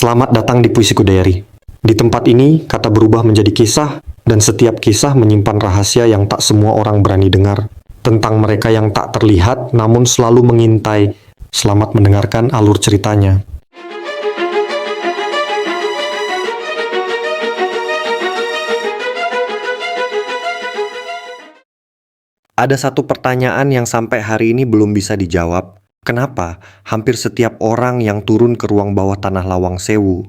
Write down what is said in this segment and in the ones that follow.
Selamat datang di Puisiku Diary. Di tempat ini, kata berubah menjadi kisah, dan setiap kisah menyimpan rahasia yang tak semua orang berani dengar. Tentang mereka yang tak terlihat, namun selalu mengintai. Selamat mendengarkan alur ceritanya. Ada satu pertanyaan yang sampai hari ini belum bisa dijawab. Kenapa hampir setiap orang yang turun ke ruang bawah tanah Lawang Sewu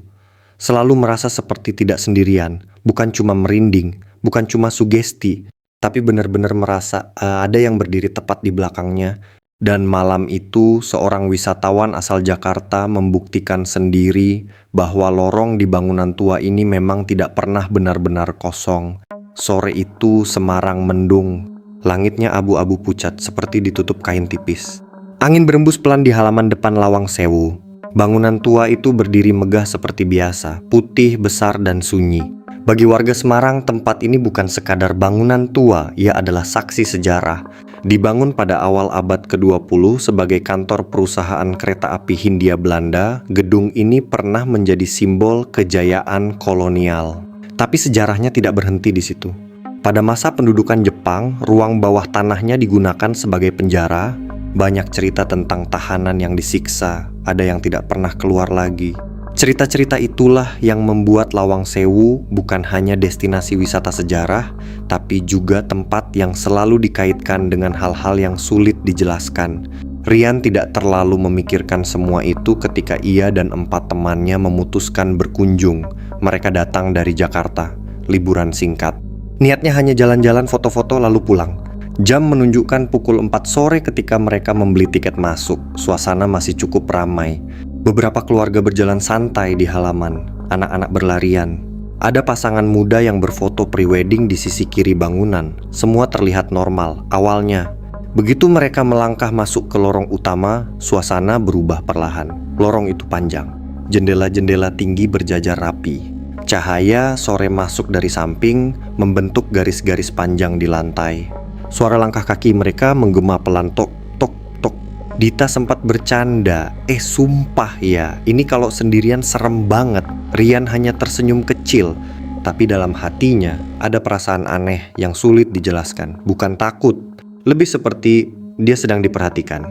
selalu merasa seperti tidak sendirian, bukan cuma merinding, bukan cuma sugesti, tapi benar-benar merasa ada yang berdiri tepat di belakangnya. Dan malam itu seorang wisatawan asal Jakarta membuktikan sendiri bahwa lorong di bangunan tua ini memang tidak pernah benar-benar kosong. Sore itu Semarang mendung, langitnya abu-abu pucat seperti ditutup kain tipis. Angin berembus pelan di halaman depan Lawang Sewu. Bangunan tua itu berdiri megah seperti biasa, putih, besar, dan sunyi. Bagi warga Semarang, tempat ini bukan sekadar bangunan tua, ia adalah saksi sejarah. Dibangun pada awal abad ke-20 sebagai kantor perusahaan kereta api Hindia Belanda, gedung ini pernah menjadi simbol kejayaan kolonial. Tapi sejarahnya tidak berhenti di situ. Pada masa pendudukan Jepang, ruang bawah tanahnya digunakan sebagai penjara. Banyak cerita tentang tahanan yang disiksa, ada yang tidak pernah keluar lagi. Cerita-cerita itulah yang membuat Lawang Sewu bukan hanya destinasi wisata sejarah, tapi juga tempat yang selalu dikaitkan dengan hal-hal yang sulit dijelaskan. Rian tidak terlalu memikirkan semua itu ketika ia dan 4 temannya memutuskan berkunjung. Mereka datang dari Jakarta, liburan singkat. Niatnya hanya jalan-jalan, foto-foto, lalu pulang. Jam menunjukkan pukul 4 sore ketika mereka membeli tiket masuk. Suasana masih cukup ramai. Beberapa keluarga berjalan santai di halaman, anak-anak berlarian. Ada pasangan muda yang berfoto pre-wedding di sisi kiri bangunan. Semua terlihat normal, awalnya. Begitu mereka melangkah masuk ke lorong utama, suasana berubah perlahan. Lorong itu panjang. Jendela-jendela tinggi berjajar rapi. Cahaya sore masuk dari samping, membentuk garis-garis panjang di lantai. Suara langkah kaki mereka menggema pelan, tok, tok, tok. Dita sempat bercanda, sumpah ya, ini kalau sendirian serem banget. Rian hanya tersenyum kecil, tapi dalam hatinya ada perasaan aneh yang sulit dijelaskan. Bukan takut, lebih seperti dia sedang diperhatikan.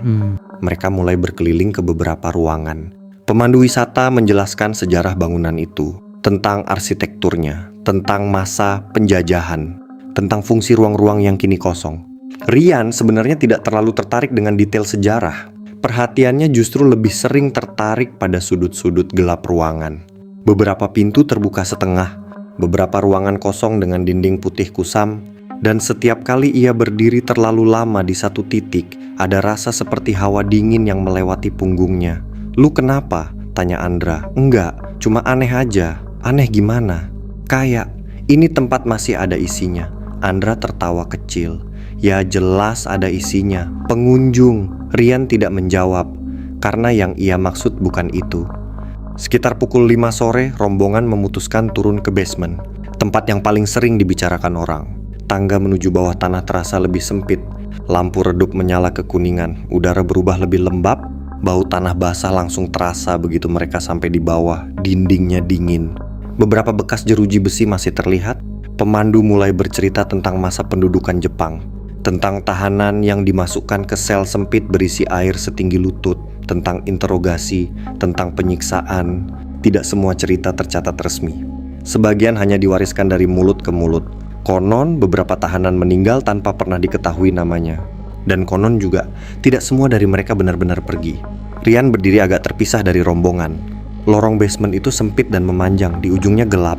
Mereka mulai berkeliling ke beberapa ruangan. Pemandu wisata menjelaskan sejarah bangunan itu, tentang arsitekturnya, tentang masa penjajahan, tentang fungsi ruang-ruang yang kini kosong. Rian sebenarnya tidak terlalu tertarik dengan detail sejarah. Perhatiannya justru lebih sering tertarik pada sudut-sudut gelap ruangan. Beberapa pintu terbuka setengah, beberapa ruangan kosong dengan dinding putih kusam, dan setiap kali ia berdiri terlalu lama di satu titik, ada rasa seperti hawa dingin yang melewati punggungnya. "Lu kenapa?" tanya Andra. "Enggak, cuma aneh aja." "Aneh gimana?" "Kayak, ini tempat masih ada isinya." Andra tertawa kecil. "Ya jelas ada isinya, pengunjung." Rian tidak menjawab, karena yang ia maksud bukan itu. Sekitar pukul 5 sore, rombongan memutuskan turun ke basement, tempat yang paling sering dibicarakan orang. Tangga menuju bawah tanah terasa lebih sempit. Lampu redup menyala kekuningan, udara berubah lebih lembab. Bau tanah basah langsung terasa begitu mereka sampai di bawah, dindingnya dingin. Beberapa bekas jeruji besi masih terlihat. Pemandu mulai bercerita tentang masa pendudukan Jepang, tentang tahanan yang dimasukkan ke sel sempit berisi air setinggi lutut, tentang interogasi, tentang penyiksaan. Tidak semua cerita tercatat resmi. Sebagian hanya diwariskan dari mulut ke mulut. Konon beberapa tahanan meninggal tanpa pernah diketahui namanya. Dan konon juga tidak semua dari mereka benar-benar pergi. Rian berdiri agak terpisah dari rombongan. Lorong basement itu sempit dan memanjang, di ujungnya gelap.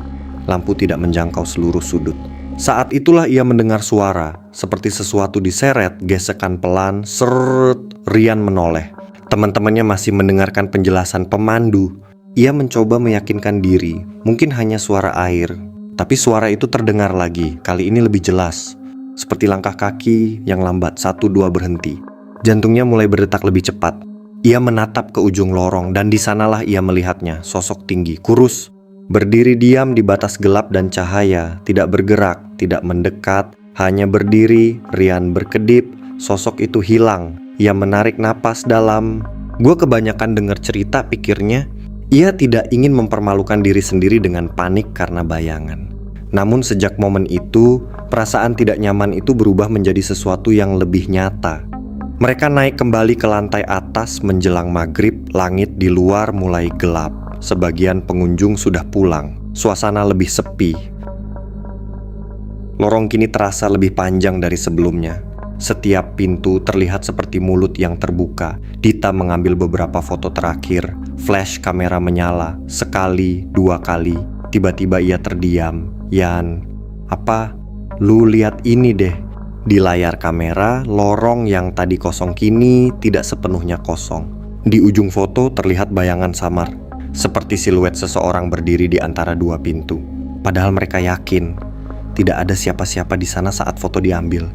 Lampu tidak menjangkau seluruh sudut. Saat itulah ia mendengar suara, seperti sesuatu diseret, gesekan pelan, seret. Rian menoleh. Teman-temannya masih mendengarkan penjelasan pemandu. Ia mencoba meyakinkan diri, mungkin hanya suara air. Tapi suara itu terdengar lagi, kali ini lebih jelas. Seperti langkah kaki yang lambat, 1-2 berhenti. Jantungnya mulai berdetak lebih cepat. Ia menatap ke ujung lorong dan di sanalah ia melihatnya, sosok tinggi, kurus. Berdiri diam di batas gelap dan cahaya, tidak bergerak, tidak mendekat, hanya berdiri. Rian berkedip, sosok itu hilang. Ia menarik napas dalam. Gue kebanyakan denger cerita pikirnya Ia tidak ingin mempermalukan diri sendiri dengan panik karena bayangan. Namun sejak momen itu, perasaan tidak nyaman itu berubah menjadi sesuatu yang lebih nyata. Mereka naik kembali ke lantai atas menjelang maghrib, langit di luar mulai gelap. Sebagian pengunjung sudah pulang, suasana lebih sepi. Lorong kini terasa lebih panjang dari sebelumnya. Setiap pintu terlihat seperti mulut yang terbuka. Dita mengambil beberapa foto terakhir. Flash kamera menyala, sekali, dua kali. Tiba-tiba ia terdiam. Yan, apa? Lu lihat ini deh. Di layar kamera, lorong yang tadi kosong kini tidak sepenuhnya kosong. Di ujung foto terlihat bayangan samar, seperti siluet seseorang berdiri di antara dua pintu. Padahal mereka yakin tidak ada siapa-siapa di sana saat foto diambil.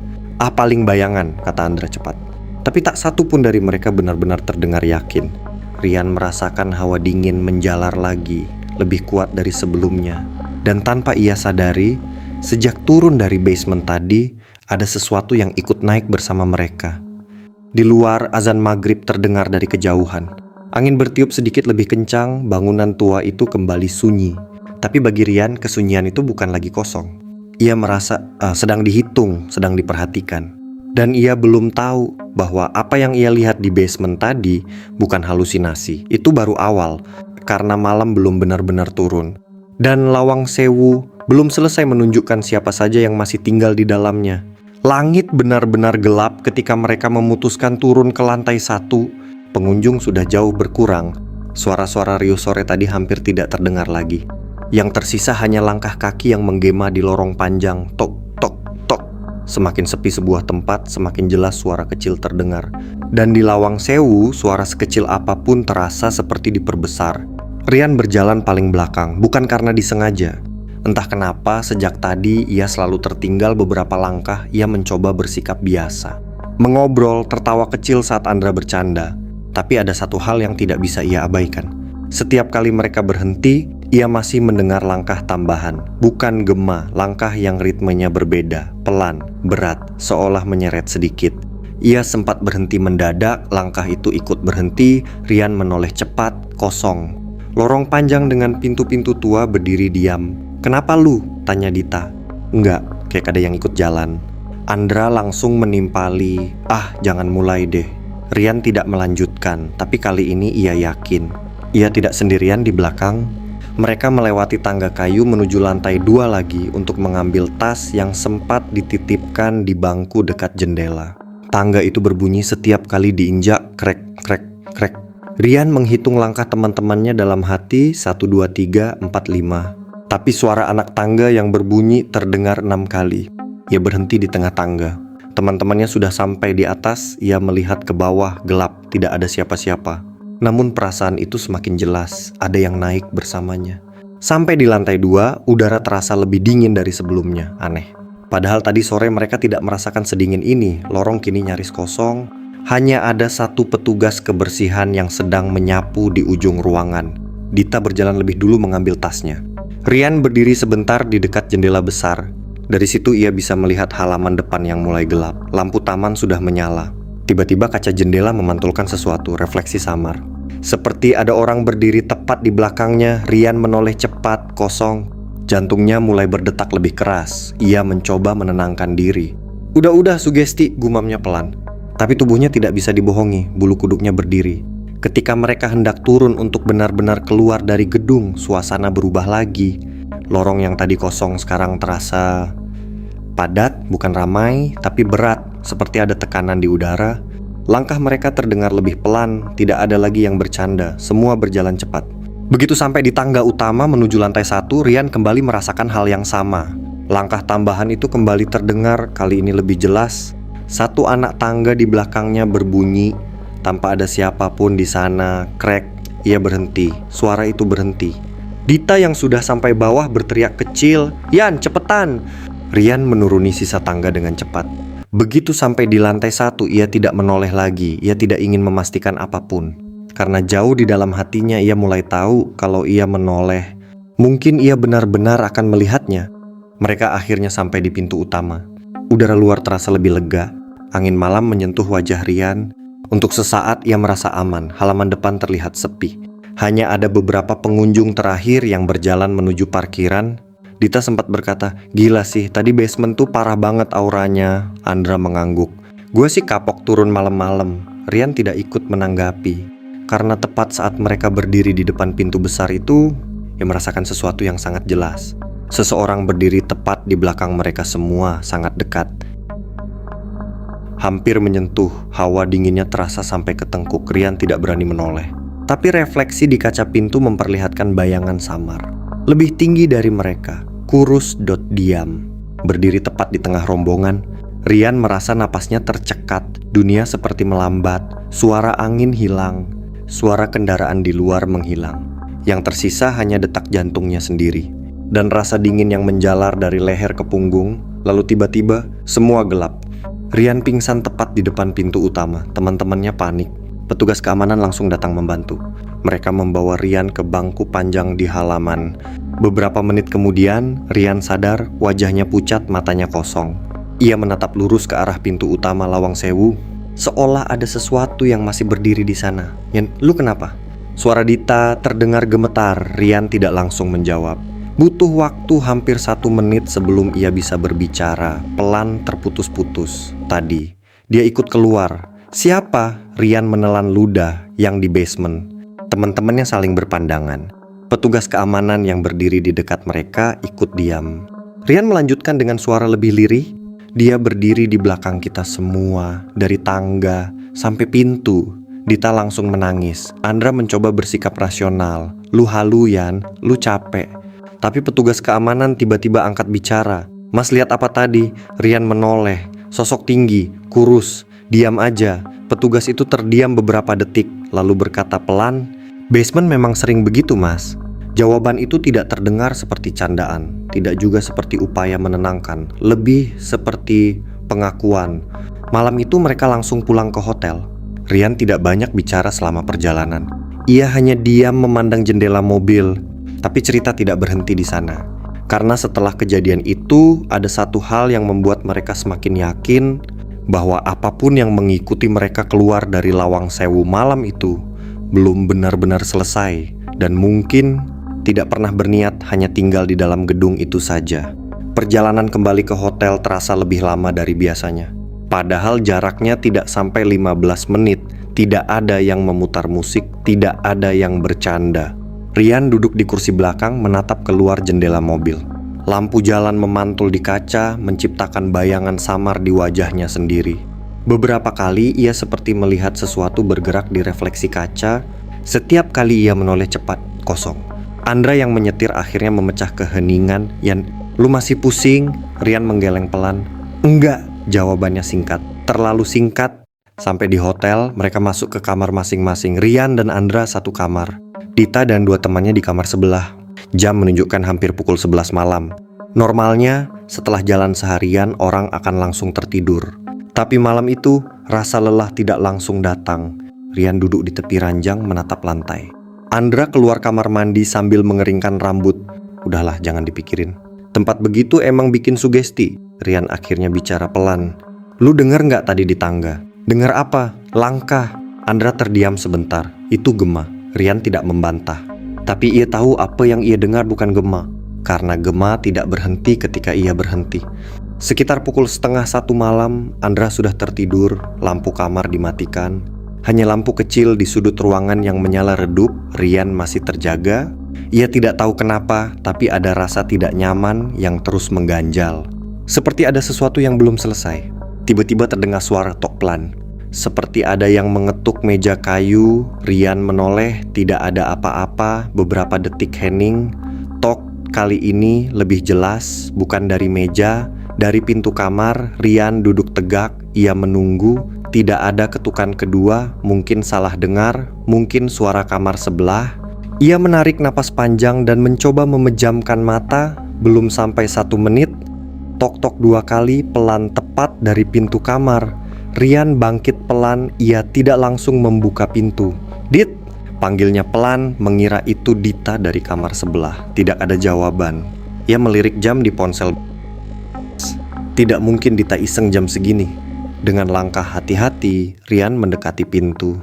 Paling bayangan, kata Andra cepat. Tapi tak satu pun dari mereka benar-benar terdengar yakin. Rian merasakan hawa dingin menjalar lagi, lebih kuat dari sebelumnya. Dan tanpa ia sadari, sejak turun dari basement tadi, ada sesuatu yang ikut naik bersama mereka. Di luar, azan maghrib terdengar dari kejauhan. Angin bertiup sedikit lebih kencang, bangunan tua itu kembali sunyi. Tapi bagi Rian, kesunyian itu bukan lagi kosong. Ia merasa sedang dihitung, sedang diperhatikan. Dan ia belum tahu bahwa apa yang ia lihat di basement tadi bukan halusinasi. Itu baru awal, karena malam belum benar-benar turun. Dan Lawang Sewu belum selesai menunjukkan siapa saja yang masih tinggal di dalamnya. Langit benar-benar gelap ketika mereka memutuskan turun ke lantai 1. Pengunjung sudah jauh berkurang. Suara-suara riuh sore tadi hampir tidak terdengar lagi. Yang tersisa hanya langkah kaki yang menggema di lorong panjang. Tok, tok, tok. Semakin sepi sebuah tempat, semakin jelas suara kecil terdengar. Dan di Lawang Sewu, suara sekecil apapun terasa seperti diperbesar. Rian berjalan paling belakang, bukan karena disengaja. Entah kenapa, sejak tadi ia selalu tertinggal beberapa langkah. Ia mencoba bersikap biasa, mengobrol, tertawa kecil saat Andra bercanda. Tapi ada satu hal yang tidak bisa ia abaikan. Setiap kali mereka berhenti, ia masih mendengar langkah tambahan. Bukan gema, langkah yang ritmenya berbeda, pelan, berat, seolah menyeret sedikit. Ia sempat berhenti mendadak, langkah itu ikut berhenti. Rian menoleh cepat, kosong. Lorong panjang dengan pintu-pintu tua berdiri diam. "Kenapa lu?" tanya Dita. "Enggak, kayak ada yang ikut jalan." Andra langsung menimpali, jangan mulai deh." Rian tidak melanjutkan, tapi kali ini ia yakin ia tidak sendirian di belakang. Mereka melewati tangga kayu menuju lantai 2 lagi untuk mengambil tas yang sempat dititipkan di bangku dekat jendela. Tangga itu berbunyi setiap kali diinjak, krek, krek, krek. Rian menghitung langkah teman-temannya dalam hati, 1, 2, 3, 4, 5. Tapi suara anak tangga yang berbunyi terdengar 6 kali. Ia berhenti di tengah tangga. Teman-temannya sudah sampai di atas. Ia melihat ke bawah, gelap, tidak ada siapa-siapa. Namun perasaan itu semakin jelas, ada yang naik bersamanya. Sampai di lantai 2, udara terasa lebih dingin dari sebelumnya, aneh. Padahal tadi sore mereka tidak merasakan sedingin ini. Lorong kini nyaris kosong. Hanya ada satu petugas kebersihan yang sedang menyapu di ujung ruangan. Dita berjalan lebih dulu mengambil tasnya. Rian berdiri sebentar di dekat jendela besar. Dari situ ia bisa melihat halaman depan yang mulai gelap. Lampu taman sudah menyala. Tiba-tiba kaca jendela memantulkan sesuatu, refleksi samar. Seperti ada orang berdiri tepat di belakangnya. Rian menoleh cepat, kosong. Jantungnya mulai berdetak lebih keras. Ia mencoba menenangkan diri. Udah sugesti, gumamnya pelan. Tapi tubuhnya tidak bisa dibohongi, bulu kuduknya berdiri. Ketika mereka hendak turun untuk benar-benar keluar dari gedung, suasana berubah lagi. Lorong yang tadi kosong sekarang terasa padat, bukan ramai, tapi berat, seperti ada tekanan di udara. Langkah mereka terdengar lebih pelan, tidak ada lagi yang bercanda, semua berjalan cepat. Begitu sampai di tangga utama menuju lantai 1, Rian kembali merasakan hal yang sama. Langkah tambahan itu kembali terdengar, kali ini lebih jelas. Satu anak tangga di belakangnya berbunyi, tanpa ada siapapun di sana. Krek, ia berhenti, suara itu berhenti. Dita yang sudah sampai bawah berteriak kecil, "Yan, cepetan!" Rian menuruni sisa tangga dengan cepat. Begitu sampai di lantai 1, ia tidak menoleh lagi. Ia tidak ingin memastikan apapun. Karena jauh di dalam hatinya ia mulai tahu kalau ia menoleh, mungkin ia benar-benar akan melihatnya. Mereka akhirnya sampai di pintu utama. Udara luar terasa lebih lega. Angin malam menyentuh wajah Rian. Untuk sesaat ia merasa aman. Halaman depan terlihat sepi. Hanya ada beberapa pengunjung terakhir yang berjalan menuju parkiran. Dita sempat berkata, "Gila sih, tadi basement tuh parah banget auranya." Andra mengangguk. "Gue sih kapok turun malam-malam." Rian tidak ikut menanggapi. Karena tepat saat mereka berdiri di depan pintu besar itu, ia merasakan sesuatu yang sangat jelas. Seseorang berdiri tepat di belakang mereka semua, sangat dekat. Hampir menyentuh, hawa dinginnya terasa sampai ke tengkuk. Rian tidak berani menoleh. Tapi refleksi di kaca pintu memperlihatkan bayangan samar. Lebih tinggi dari mereka, kurus dot diam. Berdiri tepat di tengah rombongan, Rian merasa napasnya tercekat. Dunia seperti melambat, suara angin hilang, suara kendaraan di luar menghilang. Yang tersisa hanya detak jantungnya sendiri. Dan rasa dingin yang menjalar dari leher ke punggung. Lalu tiba-tiba, semua gelap. Rian pingsan tepat di depan pintu utama. Teman-temannya panik. Petugas keamanan langsung datang membantu. Mereka membawa Rian ke bangku panjang di halaman. Beberapa menit kemudian, Rian sadar, wajahnya pucat, matanya kosong. Ia menatap lurus ke arah pintu utama Lawang Sewu, seolah ada sesuatu yang masih berdiri di sana. "Yan, lu kenapa?" Suara Dita terdengar gemetar. Rian tidak langsung menjawab. Butuh waktu hampir 1 menit sebelum ia bisa berbicara. Pelan terputus-putus. Tadi, dia ikut keluar. "Siapa?" Rian menelan ludah yang di basement. Teman-temannya saling berpandangan. Petugas keamanan yang berdiri di dekat mereka ikut diam. Rian melanjutkan dengan suara lebih lirih. "Dia berdiri di belakang kita semua, dari tangga sampai pintu." Dita langsung menangis. Andra mencoba bersikap rasional. "Lu halu, Yan, lu capek." Tapi petugas keamanan tiba-tiba angkat bicara. "Mas lihat apa tadi?" Rian menoleh. Sosok tinggi, kurus, diam aja. Petugas itu terdiam beberapa detik, lalu berkata pelan, "Basement memang sering begitu, Mas." Jawaban itu tidak terdengar seperti candaan, tidak juga seperti upaya menenangkan, lebih seperti pengakuan. Malam itu mereka langsung pulang ke hotel. Rian tidak banyak bicara selama perjalanan. Ia hanya diam memandang jendela mobil. Tapi cerita tidak berhenti di sana. Karena setelah kejadian itu, ada satu hal yang membuat mereka semakin yakin bahwa apapun yang mengikuti mereka keluar dari Lawang Sewu malam itu belum benar-benar selesai, dan mungkin tidak pernah berniat hanya tinggal di dalam gedung itu saja. Perjalanan kembali ke hotel terasa lebih lama dari biasanya. Padahal jaraknya tidak sampai 15 menit. Tidak ada yang memutar musik, tidak ada yang bercanda. Rian duduk di kursi belakang menatap keluar jendela mobil. Lampu jalan memantul di kaca, menciptakan bayangan samar di wajahnya sendiri. Beberapa kali ia seperti melihat sesuatu bergerak di refleksi kaca. Setiap kali ia menoleh cepat, kosong. Andra yang menyetir akhirnya memecah keheningan. "Yan, lu masih pusing?" Rian menggeleng pelan. "Enggak," jawabannya singkat. Terlalu singkat. Sampai di hotel, mereka masuk ke kamar masing-masing. Rian dan Andra satu kamar. Dita dan 2 temannya di kamar sebelah. Jam menunjukkan hampir pukul 11 malam. Normalnya, setelah jalan seharian, orang akan langsung tertidur. Tapi malam itu, rasa lelah tidak langsung datang. Rian duduk di tepi ranjang menatap lantai. Andra keluar kamar mandi sambil mengeringkan rambut. "Udahlah, jangan dipikirin. Tempat begitu emang bikin sugesti." Rian akhirnya bicara pelan. "Lu denger gak tadi di tangga?" "Dengar apa?" "Langkah." Andra terdiam sebentar. "Itu Gema." Rian tidak membantah. Tapi ia tahu apa yang ia dengar bukan Gema. Karena Gema tidak berhenti ketika ia berhenti. Sekitar pukul 12:30 malam, Andra sudah tertidur. Lampu kamar dimatikan. Hanya lampu kecil di sudut ruangan yang menyala redup. Rian masih terjaga. Ia tidak tahu kenapa, tapi ada rasa tidak nyaman yang terus mengganjal. Seperti ada sesuatu yang belum selesai. Tiba-tiba terdengar suara tok pelan. Seperti ada yang mengetuk meja kayu. Rian menoleh, tidak ada apa-apa. Beberapa detik hening. Tok kali ini lebih jelas, bukan dari meja, dari pintu kamar. Rian duduk tegak, ia menunggu. Tidak ada ketukan kedua, mungkin salah dengar, mungkin suara kamar sebelah. Ia menarik napas panjang dan mencoba memejamkan mata. Belum sampai 1 menit, tok-tok 2 kali pelan tepat dari pintu kamar. Rian bangkit pelan, ia tidak langsung membuka pintu. "Dit!" Panggilnya pelan, mengira itu Dita dari kamar sebelah. Tidak ada jawaban. Ia melirik jam di ponsel. Tidak mungkin Dita iseng jam segini. Dengan langkah hati-hati, Rian mendekati pintu.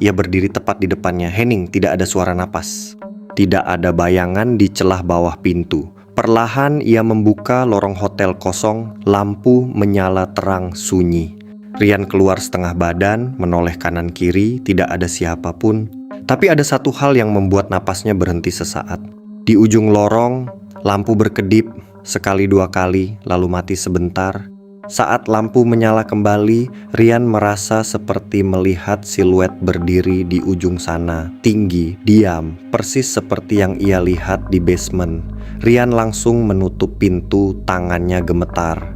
Ia berdiri tepat di depannya. Hening, tidak ada suara napas. Tidak ada bayangan di celah bawah pintu. Perlahan ia membuka lorong hotel kosong, lampu menyala terang sunyi. Rian keluar setengah badan, menoleh kanan kiri, tidak ada siapapun. Tapi ada satu hal yang membuat napasnya berhenti sesaat. Di ujung lorong, lampu berkedip, sekali dua kali, lalu mati sebentar. Saat lampu menyala kembali, Rian merasa seperti melihat siluet berdiri di ujung sana, tinggi, diam, persis seperti yang ia lihat di basement. Rian langsung menutup pintu, tangannya gemetar.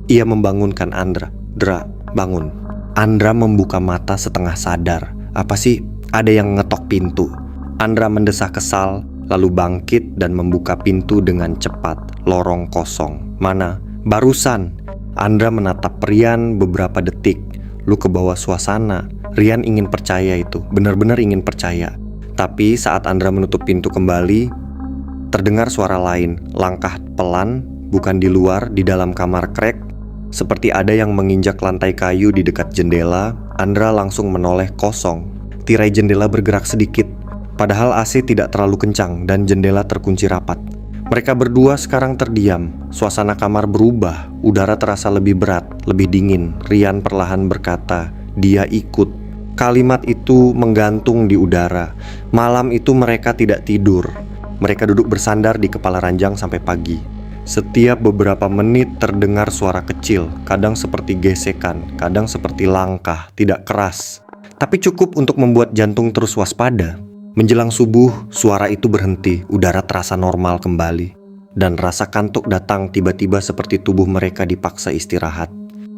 Ia membangunkan Andra. "Dra, bangun." Andra membuka mata setengah sadar. "Apa sih? Ada yang ngetok pintu." Andra mendesah kesal, lalu bangkit dan membuka pintu dengan cepat. Lorong kosong. "Mana?" "Barusan." Andra menatap Rian beberapa detik. "Lu ke bawah suasana." Rian ingin percaya itu, benar-benar ingin percaya. Tapi saat Andra menutup pintu kembali, terdengar suara lain. Langkah pelan, bukan di luar, di dalam kamar krek. Seperti ada yang menginjak lantai kayu di dekat jendela. Andra langsung menoleh, kosong. Tirai jendela bergerak sedikit. Padahal AC tidak terlalu kencang dan jendela terkunci rapat. Mereka berdua sekarang terdiam. Suasana kamar berubah. Udara terasa lebih berat, lebih dingin. Rian perlahan berkata, "Dia ikut." Kalimat itu menggantung di udara. Malam itu mereka tidak tidur. Mereka duduk bersandar di kepala ranjang sampai pagi. Setiap beberapa menit terdengar suara kecil, kadang seperti gesekan, kadang seperti langkah, tidak keras, tapi cukup untuk membuat jantung terus waspada. Menjelang subuh, suara itu berhenti, udara terasa normal kembali, dan rasa kantuk datang tiba-tiba seperti tubuh mereka dipaksa istirahat.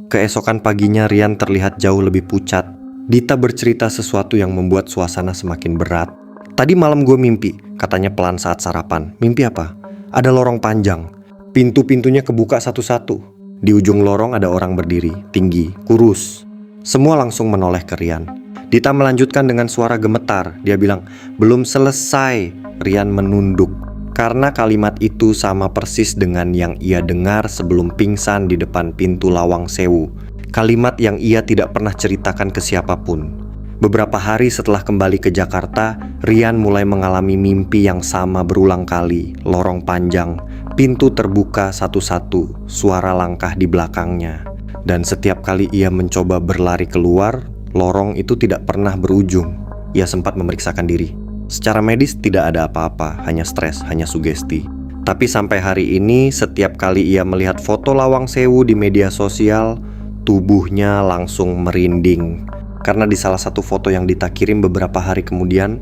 Keesokan paginya Rian terlihat jauh lebih pucat. Dita bercerita sesuatu yang membuat suasana semakin berat. "Tadi malam gue mimpi," katanya pelan saat sarapan. "Mimpi apa? Ada lorong panjang. Pintu-pintunya kebuka satu-satu. Di ujung lorong ada orang berdiri, tinggi, kurus." Semua langsung menoleh ke Rian. Dita melanjutkan dengan suara gemetar. Dia bilang, "Belum selesai." Rian menunduk. Karena kalimat itu sama persis dengan yang ia dengar sebelum pingsan di depan pintu Lawang Sewu. Kalimat yang ia tidak pernah ceritakan ke siapapun. Beberapa hari setelah kembali ke Jakarta, Rian mulai mengalami mimpi yang sama berulang kali. Lorong panjang, pintu terbuka satu-satu, suara langkah di belakangnya. Dan setiap kali ia mencoba berlari keluar, lorong itu tidak pernah berujung. Ia sempat memeriksakan diri. Secara medis tidak ada apa-apa, hanya stres, hanya sugesti. Tapi sampai hari ini, setiap kali ia melihat foto Lawang Sewu di media sosial, tubuhnya langsung merinding. Karena di salah satu foto yang Dita kirim beberapa hari kemudian,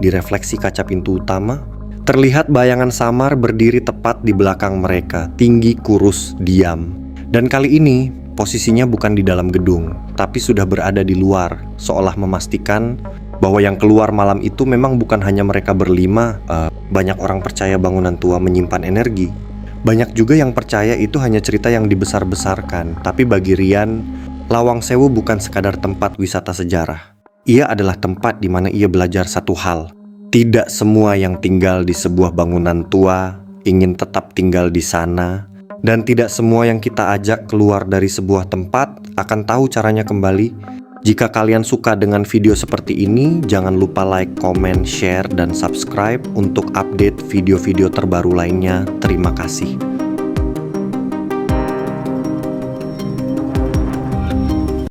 di refleksi kaca pintu utama, terlihat bayangan samar berdiri tepat di belakang mereka, tinggi, kurus, diam. Dan kali ini, posisinya bukan di dalam gedung, tapi sudah berada di luar, seolah memastikan bahwa yang keluar malam itu memang bukan hanya mereka berlima. Banyak orang percaya bangunan tua menyimpan energi. Banyak juga yang percaya itu hanya cerita yang dibesar-besarkan. Tapi bagi Rian, Lawang Sewu bukan sekadar tempat wisata sejarah. Ia adalah tempat di mana ia belajar satu hal. Tidak semua yang tinggal di sebuah bangunan tua ingin tetap tinggal di sana. Dan tidak semua yang kita ajak keluar dari sebuah tempat akan tahu caranya kembali. Jika kalian suka dengan video seperti ini, jangan lupa like, comment, share, dan subscribe untuk update video-video terbaru lainnya. Terima kasih.